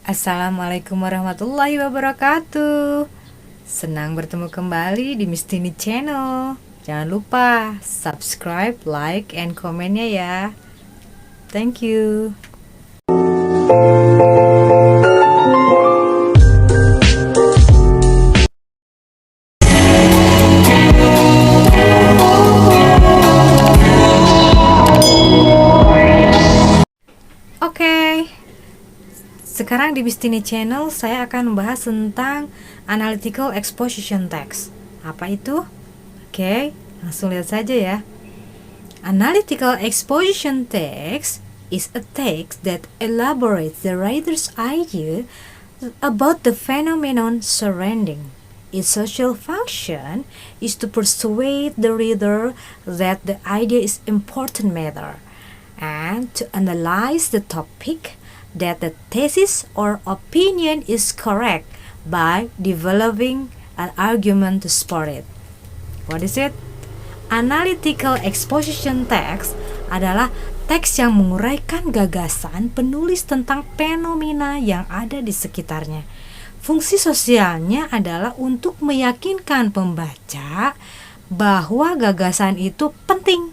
Assalamualaikum warahmatullahi wabarakatuh. Senang bertemu kembali di Mistini Channel. Jangan lupa subscribe, like, and komennya ya. Thank you. Oke. Sekarang di Mistini Channel saya akan membahas tentang Analytical Exposition Text. Apa itu? Oke, langsung lihat saja ya. Analytical Exposition Text is a text that elaborates the writer's idea about the phenomenon surrounding. Its social function is to persuade the reader that the idea is important matter and to analyze the topic, that the thesis or opinion is correct by developing an argument to support it. What is it? Analytical exposition text adalah teks yang menguraikan gagasan penulis tentang fenomena yang ada di sekitarnya. Fungsi sosialnya adalah untuk meyakinkan pembaca bahwa gagasan itu penting.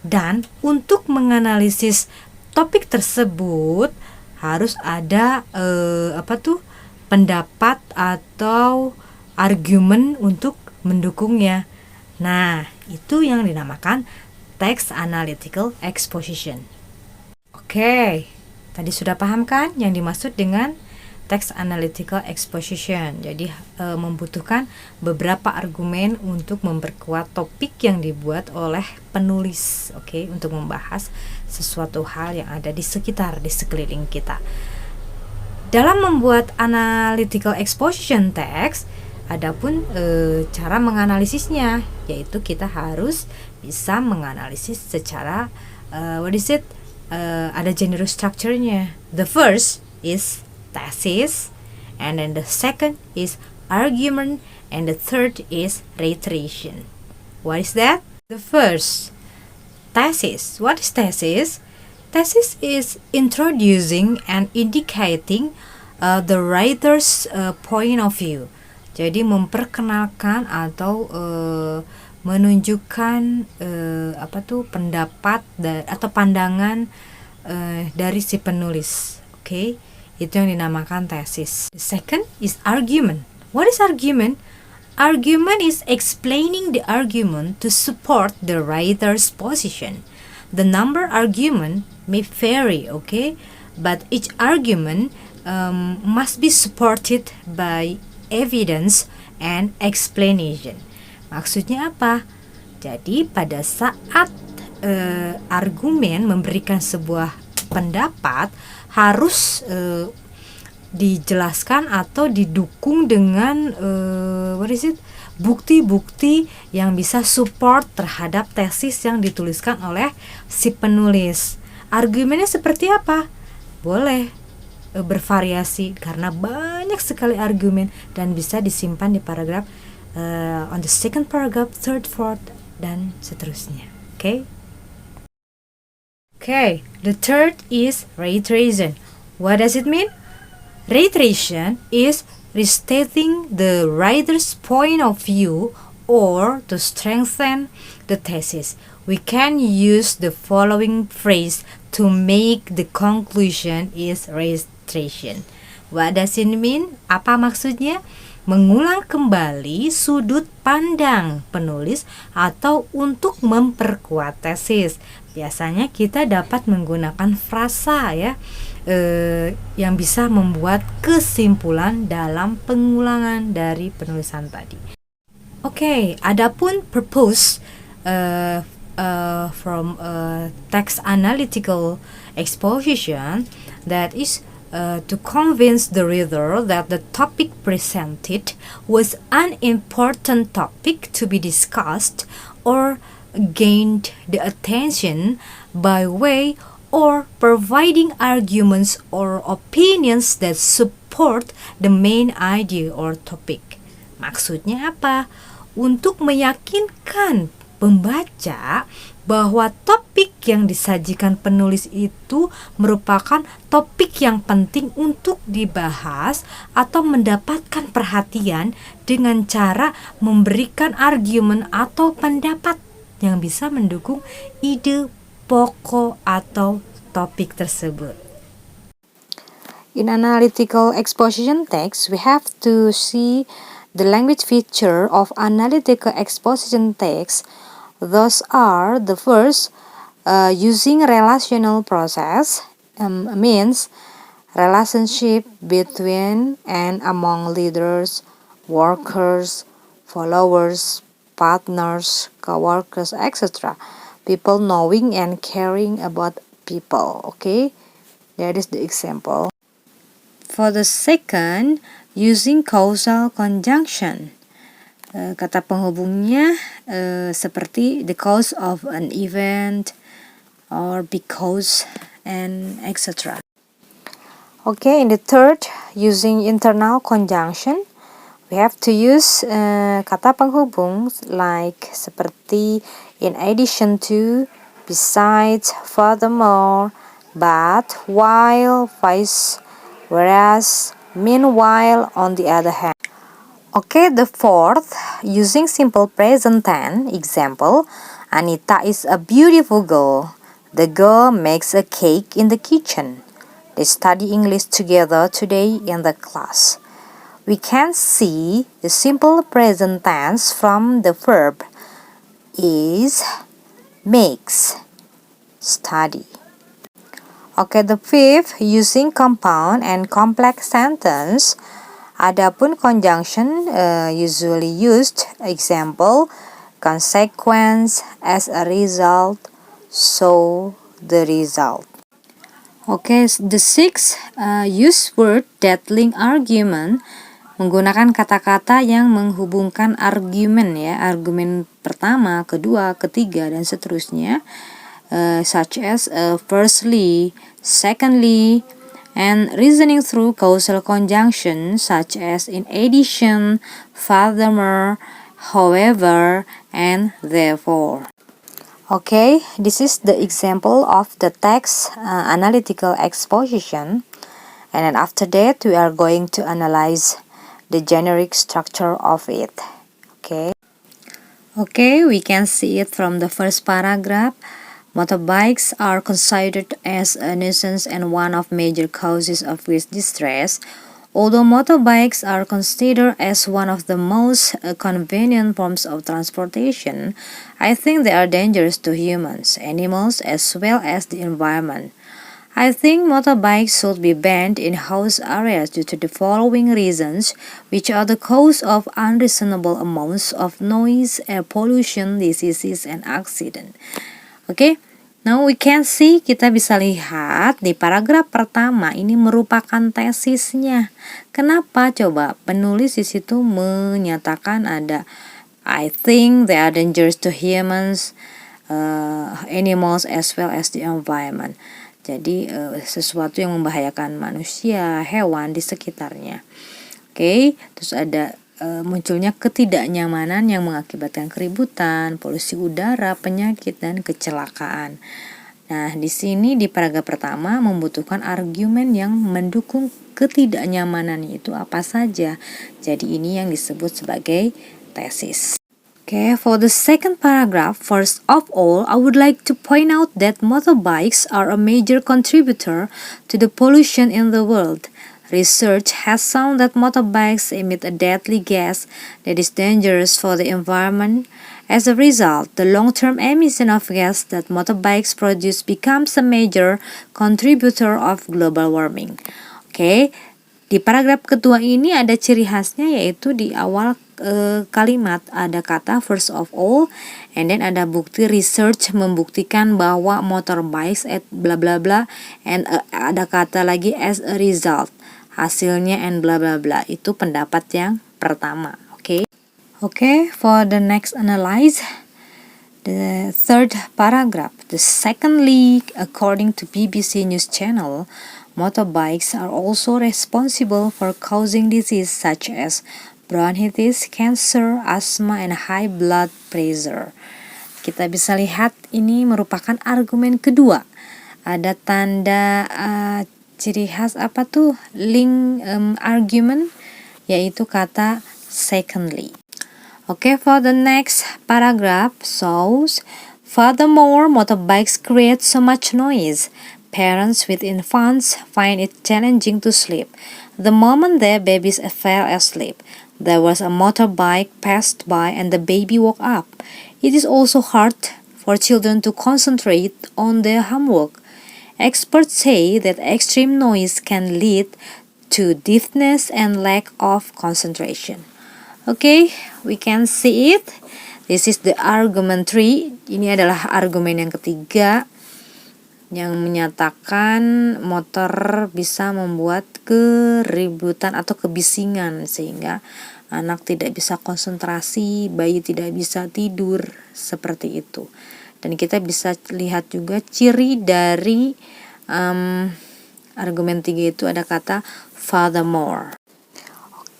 Dan untuk menganalisis topik tersebut harus ada pendapat atau argumen untuk mendukungnya. Nah, itu yang dinamakan text analytical exposition. Oke, tadi sudah paham kan yang dimaksud dengan text analytical exposition. Jadi membutuhkan beberapa argumen untuk memperkuat topik yang dibuat oleh penulis, untuk membahas sesuatu hal yang ada di sekeliling kita. Dalam membuat analytical exposition text, adapun cara menganalisisnya, yaitu kita harus bisa menganalisis secara ada genre structure-nya. The first is thesis, and then the second is argument, and the third is reiteration. What is that? The first, thesis. What is thesis? Thesis is introducing and indicating the writer's point of view. Jadi memperkenalkan atau menunjukkan pendapat atau pandangan dari si penulis. Itu yang dinamakan tesis. The second is argument. What is argument? Argument is explaining the argument to support the writer's position. The number argument may vary, but each argument must be supported by evidence and explanation. Maksudnya apa? Jadi pada saat argumen memberikan sebuah pendapat harus dijelaskan atau didukung dengan bukti-bukti yang bisa support terhadap tesis yang dituliskan oleh si penulis. Argumennya seperti apa? Boleh bervariasi karena banyak sekali argumen dan bisa disimpan di paragraf on the second paragraph, third, fourth, dan seterusnya. The third is reiteration. What does it mean? Reiteration is restating the writer's point of view or to strengthen the thesis. We can use the following phrase to make the conclusion is reiteration. What does it mean? Apa maksudnya? Mengulang kembali sudut pandang penulis atau untuk memperkuat tesis. Biasanya kita dapat menggunakan frasa yang bisa membuat kesimpulan dalam pengulangan dari penulisan tadi. Adapun purpose from text analytical exposition, that is to convince the reader that the topic presented was an important topic to be discussed or gained the attention by way or providing arguments or opinions that support the main idea or topic. Maksudnya apa? Untuk meyakinkan pembaca bahwa topik yang disajikan penulis itu merupakan topik yang penting untuk dibahas atau mendapatkan perhatian dengan cara memberikan argumen atau pendapat yang bisa mendukung ide pokok atau topik tersebut. In analytical exposition text, we have to see the language feature of analytical exposition text. Those are the first, using relational process, means relationship between and among leaders, workers, followers, partners, co-workers, etc. People knowing and caring about people. Okay, that is the example. For the second, using causal conjunction. Kata penghubungnya seperti the cause of an event or because and etc. Okay, in the third, using internal conjunction, we have to use kata penghubung like seperti in addition to, besides, furthermore, but, while, vice, whereas, meanwhile, on the other hand. Okay, the fourth, using simple present tense. Example, Anita is a beautiful girl. The girl makes a cake in the kitchen. They study English together today in the class. We can see the simple present tense from the verb is, makes, study. Okay, the fifth, using compound and complex sentence. Adapun conjunction usually used. Example, consequence, as a result, so the result. Okay, the sixth, use word that link argument. Menggunakan kata-kata yang menghubungkan argumen ya, argumen pertama, kedua, ketiga, dan seterusnya. Such as firstly, secondly, and reasoning through causal conjunction such as in addition, furthermore, however, and therefore. Okay, this is the example of the text analytical exposition, and then after that we are going to analyze the generic structure of it. Okay, we can see it from the first paragraph. Motorbikes are considered as a nuisance and one of major causes of great distress. Although motorbikes are considered as one of the most convenient forms of transportation, I think they are dangerous to humans, animals, as well as the environment. I think motorbikes should be banned in house areas due to the following reasons, which are the cause of unreasonable amounts of noise, air pollution, diseases, and accident. Oke, now we can see, kita bisa lihat di paragraf pertama ini merupakan tesisnya. Kenapa? Coba penulis di situ menyatakan ada I think they are dangerous to humans, animals as well as the environment. Jadi sesuatu yang membahayakan manusia, hewan di sekitarnya. Oke, terus ada munculnya ketidaknyamanan yang mengakibatkan keributan, polusi udara, penyakit, dan kecelakaan. Nah, di sini di paragraf pertama membutuhkan argumen yang mendukung ketidaknyamanan itu apa saja. Jadi ini yang disebut sebagai tesis. Okay, for the second paragraph, first of all, I would like to point out that motorbikes are a major contributor to the pollution in the world. Research has shown that motorbikes emit a deadly gas that is dangerous for the environment. As a result, the long-term emission of gas that motorbikes produce becomes a major contributor of global warming. Oke, di paragraf kedua ini ada ciri khasnya, yaitu di awal kalimat ada kata first of all, and then ada bukti research membuktikan bahwa motorbikes bla bla bla, and ada kata lagi as a result, hasilnya and bla bla bla. Itu pendapat yang pertama. Okay, for the next analyze, the third paragraph. The secondly, according to BBC News Channel, motorbikes are also responsible for causing disease such as bronchitis, cancer, asthma, and high blood pressure. kita bisa lihat ini merupakan argumen kedua. Ada tanda ciri khas apa tuh? Link argument, yaitu kata secondly. Okay, for the next paragraph shows, furthermore, motorbikes create so much noise. Parents with infants find it challenging to sleep. The moment their babies fell asleep, there was a motorbike passed by and the baby woke up. It is also hard for children to concentrate on their homework. Experts say that extreme noise can lead to deafness and lack of concentration. Okay, we can see it. This is the argument 3. Ini adalah argumen yang ketiga yang menyatakan motor bisa membuat keributan atau kebisingan sehingga anak tidak bisa konsentrasi, bayi tidak bisa tidur, seperti itu. Dan kita bisa lihat juga ciri dari argumen 3 itu ada kata furthermore.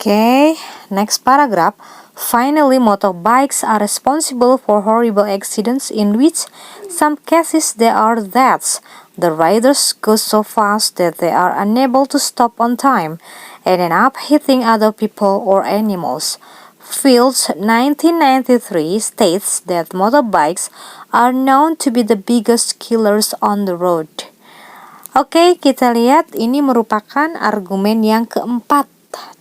Okay, next paragraph. Finally, motorbikes are responsible for horrible accidents in which some cases there are deaths. The riders go so fast that they are unable to stop on time and end up hitting other people or animals. Fields 1993 states that motorbikes are known to be the biggest killers on the road. Oke, kita lihat ini merupakan argumen yang keempat.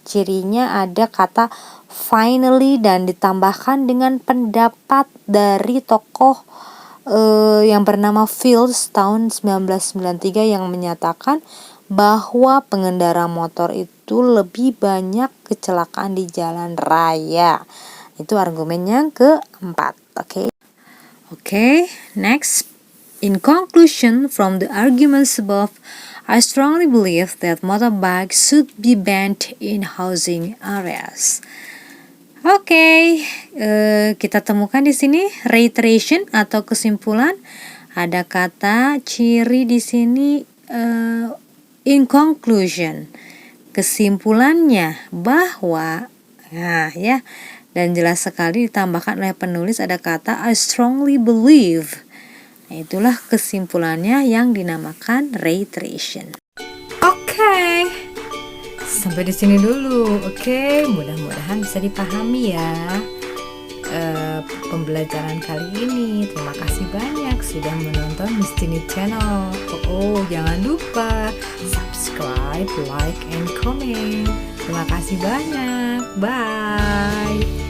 Cirinya ada kata finally dan ditambahkan dengan pendapat dari tokoh yang bernama Fields tahun 1993 yang menyatakan bahwa pengendara motor itu lebih banyak kecelakaan di jalan raya. Itu argumen yang keempat. Oke, next. In conclusion, from the arguments above, I strongly believe that motorbikes should be banned in housing areas. Oke, kita temukan di sini reiteration atau kesimpulan. Ada kata ciri di sini in conclusion. Kesimpulannya bahwa, dan jelas sekali ditambahkan oleh penulis ada kata I strongly believe. Nah, itulah kesimpulannya yang dinamakan reiteration. Oke. Sampai di sini dulu. Oke, mudah-mudahan bisa dipahami ya pembelajaran kali ini. Terima kasih banyak sudah menonton Mistini Channel. Jangan lupa subscribe, like, and comment. Terima kasih banyak. Bye.